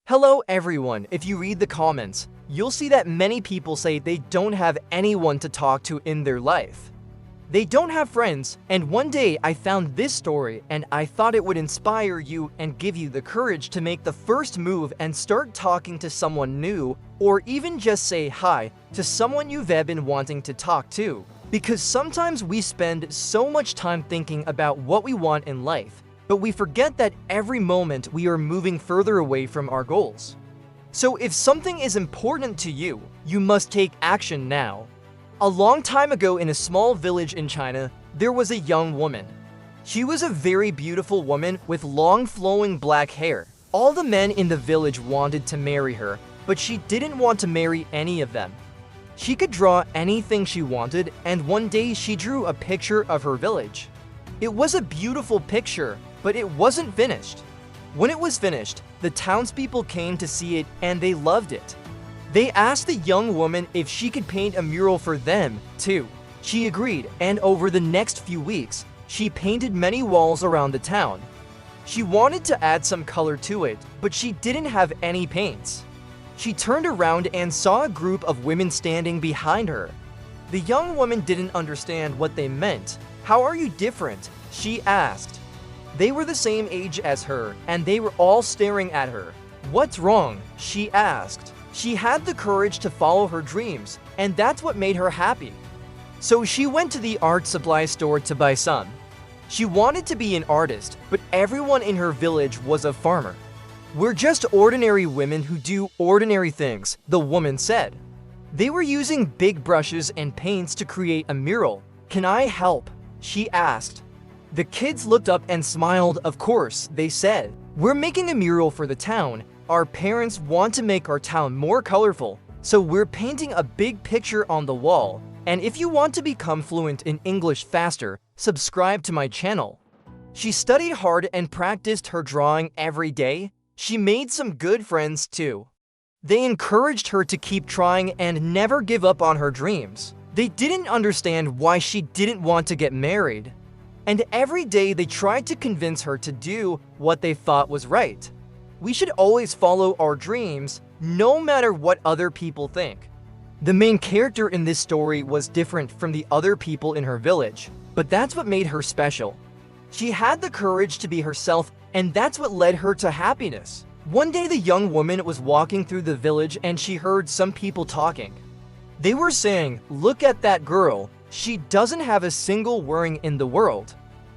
Hello everyone, if you read the comments, you'll see that many people say they don't have anyone to talk to in their life. They don't have friends, and one day I found this story and I thought it would inspire you and give you the courage to make the first move and start talking to someone new, or even just say hi to someone you've been wanting to talk to. Because sometimes we spend so much time thinking about what we want in life, but we forget that every moment we are moving further away from our goals. So if something is important to you, you must take action now. A long time ago in a small village in China, there was a young woman. She was a very beautiful woman with long flowing black hair. All the men in the village wanted to marry her, but she didn't want to marry any of them. She could draw anything she wanted, and one day she drew a picture of her village. It was a beautiful picture, but it wasn't finished. When it was finished, the townspeople came to see it and they loved it. They asked the young woman if she could paint a mural for them, too. She agreed, and over the next few weeks, she painted many walls around the town. She wanted to add some color to it, but she didn't have any paints. She turned around and saw a group of women standing behind her. The young woman didn't understand what they meant. "How are you different?" she asked. They were the same age as her, and they were all staring at her. "What's wrong?" she asked. She had the courage to follow her dreams, and that's what made her happy. So she went to the art supply store to buy some. She wanted to be an artist, but everyone in her village was a farmer. "We're just ordinary women who do ordinary things," the woman said. They were using big brushes and paints to create a mural. "Can I help?" she asked. The kids looked up and smiled. "Of course," they said. "We're making a mural for the town. Our parents want to make our town more colorful, so we're painting a big picture on the wall. And if you want to become fluent in English faster, subscribe to my channel." She studied hard and practiced her drawing every day. She made some good friends too. They encouraged her to keep trying and never give up on her dreams. They didn't understand why she didn't want to get married. And every day they tried to convince her to do what they thought was right. We should always follow our dreams, no matter what other people think. The main character in this story was different from the other people in her village, but that's what made her special. She had the courage to be herself, and that's what led her to happiness. One day the young woman was walking through the village and she heard some people talking. They were saying, "Look at that girl. She doesn't have a single worry in the world.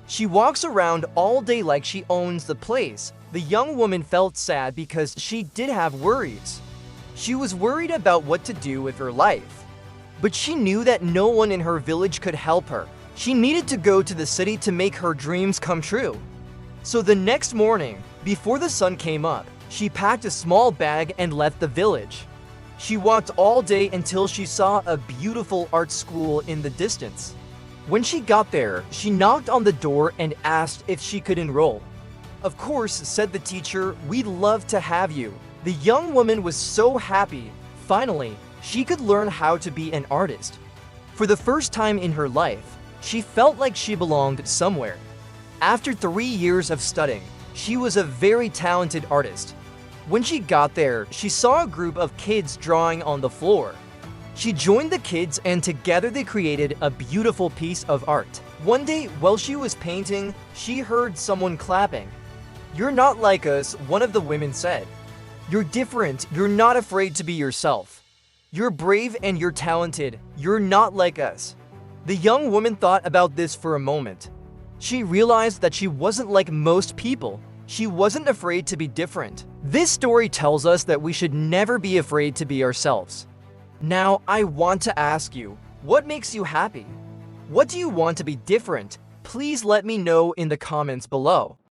She walks around all day like she owns the place." The young woman felt sad because she did have worries. She was worried about what to do with her life. But she knew that no one in her village could help her. She needed to go to the city to make her dreams come true. So the next morning, before the sun came up, she packed a small bag and left the village. She walked all day until she saw a beautiful art school in the distance. When she got there, she knocked on the door and asked if she could enroll. "Of course," said the teacher, "we'd love to have you." The young woman was so happy. Finally, she could learn how to be an artist. For the first time in her life, she felt like she belonged somewhere. After 3 years of studying, she was a very talented artist. When she got there, she saw a group of kids drawing on the floor. She joined the kids and together they created a beautiful piece of art. One day, while she was painting, she heard someone clapping. "You're not like us," one of the women said. "You're different. You're not afraid to be yourself. You're brave and you're talented. You're not like us." The young woman thought about this for a moment. She realized that she wasn't like most people. She wasn't afraid to be different. This story tells us that we should never be afraid to be ourselves. Now, I want to ask you, what makes you happy? What do you want to be different? Please let me know in the comments below.